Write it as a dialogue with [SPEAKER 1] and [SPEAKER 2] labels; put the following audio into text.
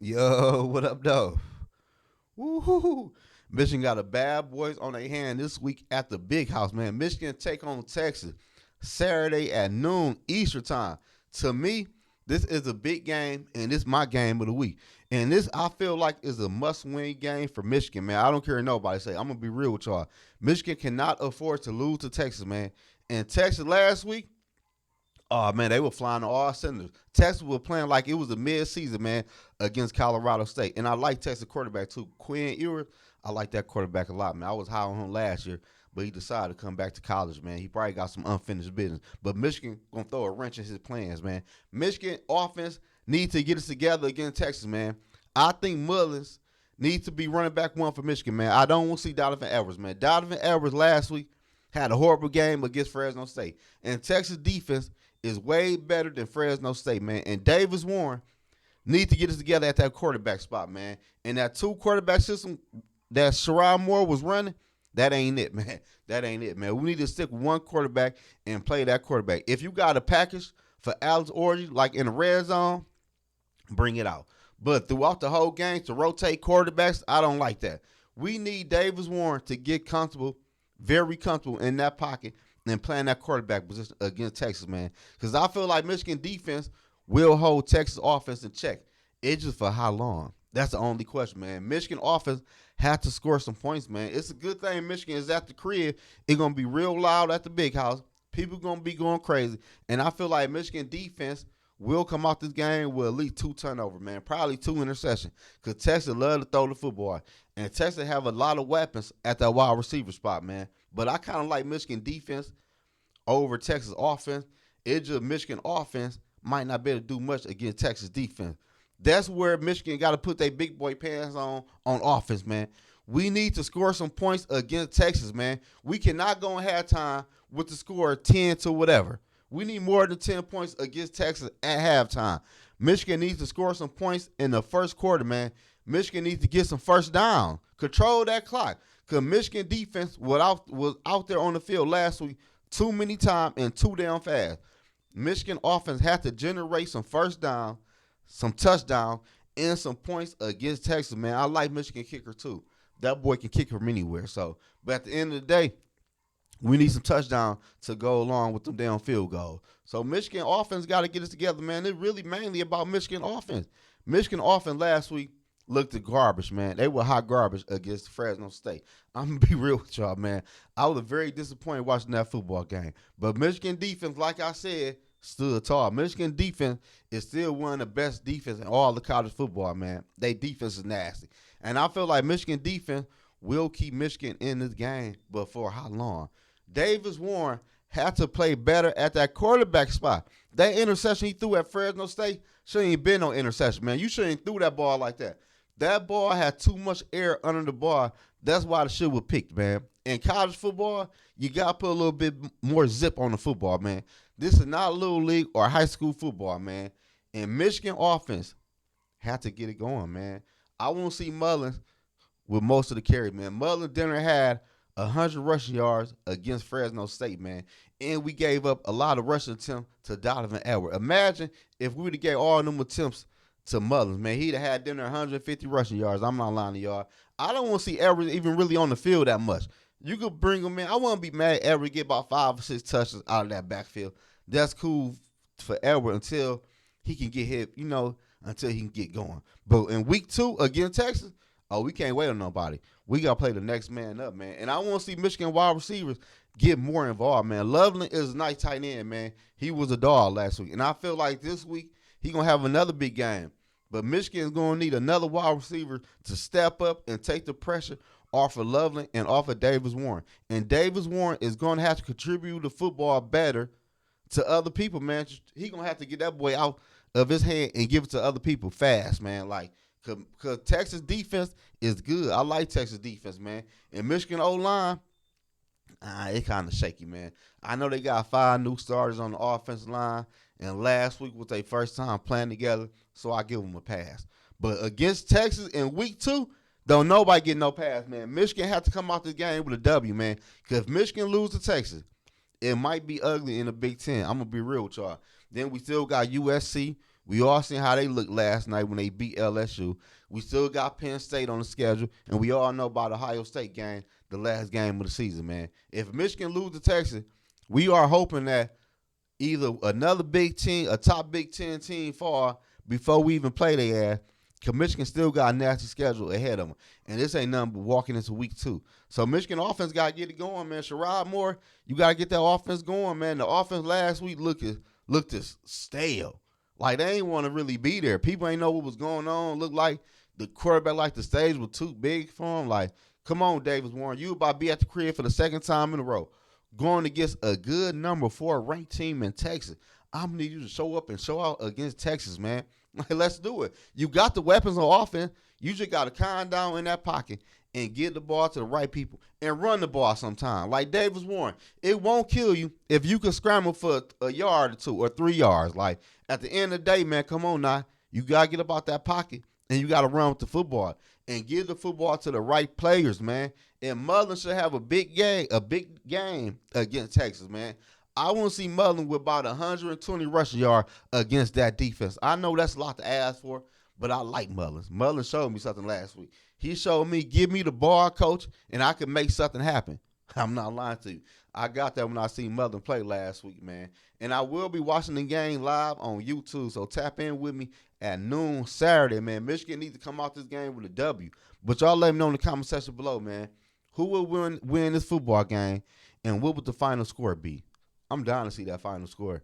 [SPEAKER 1] Yo, what up, though? Woo-hoo-hoo. Michigan got a bad boys on their hand this week at the big house, man. Michigan take on Texas Saturday at noon Eastern time. To me, this is a big game, and this is my game of the week. And this, I feel like, is a must-win game for Michigan, man. I don't care what nobody say. I'm going to be real with y'all. Michigan cannot afford to lose to Texas, man. And Texas last week, oh man, they were flying on all cylinders. Texas was playing like it was a mid-season, man, against Colorado State. And I like Texas quarterback too. Quinn Ewers, I like that quarterback a lot, man. I was high on him last year, but he decided to come back to college, man. He probably got some unfinished business. But Michigan gonna throw a wrench in his plans, man. Michigan offense needs to get us together against Texas, man. I think Mullins needs to be running back one for Michigan, man. I don't want to see Donovan Edwards, man. Donovan Edwards last week had a horrible game against Fresno State. And Texas defense is way better than Fresno State, man. And Davis Warren need to get us together at that quarterback spot, man. And that two quarterback system that Sherrod Moore was running, that ain't it, man. That ain't it, man. We need to stick with one quarterback and play that quarterback. If you got a package for Alex Orgy, like in the red zone, bring it out. But throughout the whole game, to rotate quarterbacks, I don't like that. We need Davis Warren to get comfortable, very comfortable in that pocket and playing that quarterback position against Texas, man. Because I feel like Michigan defense will hold Texas offense in check. It's just for how long? That's the only question, man. Michigan offense had to score some points, man. It's a good thing Michigan is at the crib. It's going to be real loud at the big house. People going to be going crazy. And I feel like Michigan defense will come out this game with at least 2 turnovers, man. Probably 2 interceptions. Because Texas love to throw the football. And Texas have a lot of weapons at that wide receiver spot, man. But I kind of like Michigan defense over Texas offense. It's just Michigan offense might not be able to do much against Texas defense. That's where Michigan got to put their big boy pants on offense, man. We need to score some points against Texas, man. We cannot go in halftime with the score 10 to whatever. We need more than 10 points against Texas at halftime. Michigan needs to score some points in the first quarter, man. Michigan needs to get some first down. Control that clock. Because Michigan defense was out there on the field last week too many times and too damn fast. Michigan offense had to generate some first down, some touchdown, and some points against Texas, man. I like Michigan kicker too. That boy can kick from anywhere. So, but at the end of the day, we need some touchdown to go along with them damn field goals. So Michigan offense got to get us together, man. It's really mainly about Michigan offense. Michigan offense last week looked at garbage, man. They were hot garbage against Fresno State. I'm going to be real with y'all, man. I was very disappointed watching that football game. But Michigan defense, like I said, stood tall. Michigan defense is still one of the best defense in all the college football, man. They defense is nasty. And I feel like Michigan defense will keep Michigan in this game, but for how long? Davis Warren had to play better at that quarterback spot. That interception he threw at Fresno State shouldn't even been no interception, man. You shouldn't have threw that ball like that. That ball had too much air under the ball. That's why the shit was picked, man. In college football, you got to put a little bit more zip on the football, man. This is not little league or high school football, man. And Michigan offense had to get it going, man. I want to see Mullins with most of the carry, man. Mullins dinner had 100 rushing yards against Fresno State, man. And we gave up a lot of rushing attempts to Donovan Edwards. Imagine if we would have gave all them attempts to Mullins, man. He'd have had dinner 150 rushing yards. I'm not lying to y'all. I don't want to see Edwards even really on the field that much. You could bring him in. I wouldn't be mad Edwards get about 5 or 6 touches out of that backfield. That's cool for Edwards until he can get hit, until he can get going. But in week 2 against Texas, oh, we can't wait on nobody. We got to play the next man up, man. And I want to see Michigan wide receivers get more involved, man. Loveland is a nice tight end, man. He was a dog last week. And I feel like this week he going to have another big game. But Michigan is going to need another wide receiver to step up and take the pressure off of Loveland and off of Davis Warren. And Davis Warren is going to have to contribute the football better to other people, man. He going to have to get that boy out of his hand and give it to other people fast, man. Like, because Texas defense is good. I like Texas defense, man. And Michigan O-line, it kind of shaky, man. I know they got 5 new starters on the offensive line, and last week was their first time playing together, so I give them a pass. But against Texas in week 2, don't nobody get no pass, man. Michigan had to come out this game with a W, man. Because if Michigan lose to Texas, it might be ugly in the Big Ten. I'm going to be real with y'all. Then we still got USC. We all seen how they looked last night when they beat LSU. We still got Penn State on the schedule, and we all know about Ohio State game, the last game of the season, man. If Michigan lose to Texas, we are hoping that either another Big Ten, a top Big Ten team fall before we even play their ass. Because Michigan still got a nasty schedule ahead of them. And this ain't nothing but walking into week 2. So Michigan offense got to get it going, man. Sherrod Moore, you got to get that offense going, man. The offense last week looked as stale. Like, they ain't want to really be there. People ain't know what was going on. Looked like the quarterback, like the stage was too big for him. Like, come on, Davis Warren. You about to be at the crib for the second time in a row. Going against a good number 4 ranked team in Texas. I'm going to need you to show up and show out against Texas, man. Like, let's do it. You got the weapons on offense. You just got to calm down in that pocket and get the ball to the right people and run the ball sometime. Like Davis Warren, it won't kill you if you can scramble for a yard or 2 or 3 yards. Like, at the end of the day, man, come on now. You got to get up out that pocket and you got to run with the football and give the football to the right players, man. And Mullen should have a big game against Texas, man. I want to see Mullen with about 120 rushing yards against that defense. I know that's a lot to ask for, but I like Mullen. Mullen showed me something last week. He showed me, give me the ball, coach, and I can make something happen. I'm not lying to you. I got that when I seen Mullen play last week, man. And I will be watching the game live on YouTube, so tap in with me at noon Saturday, man. Michigan needs to come out this game with a W. But y'all let me know in the comment section below, man. Who will win this football game, and what would the final score be? I'm down to see that final score.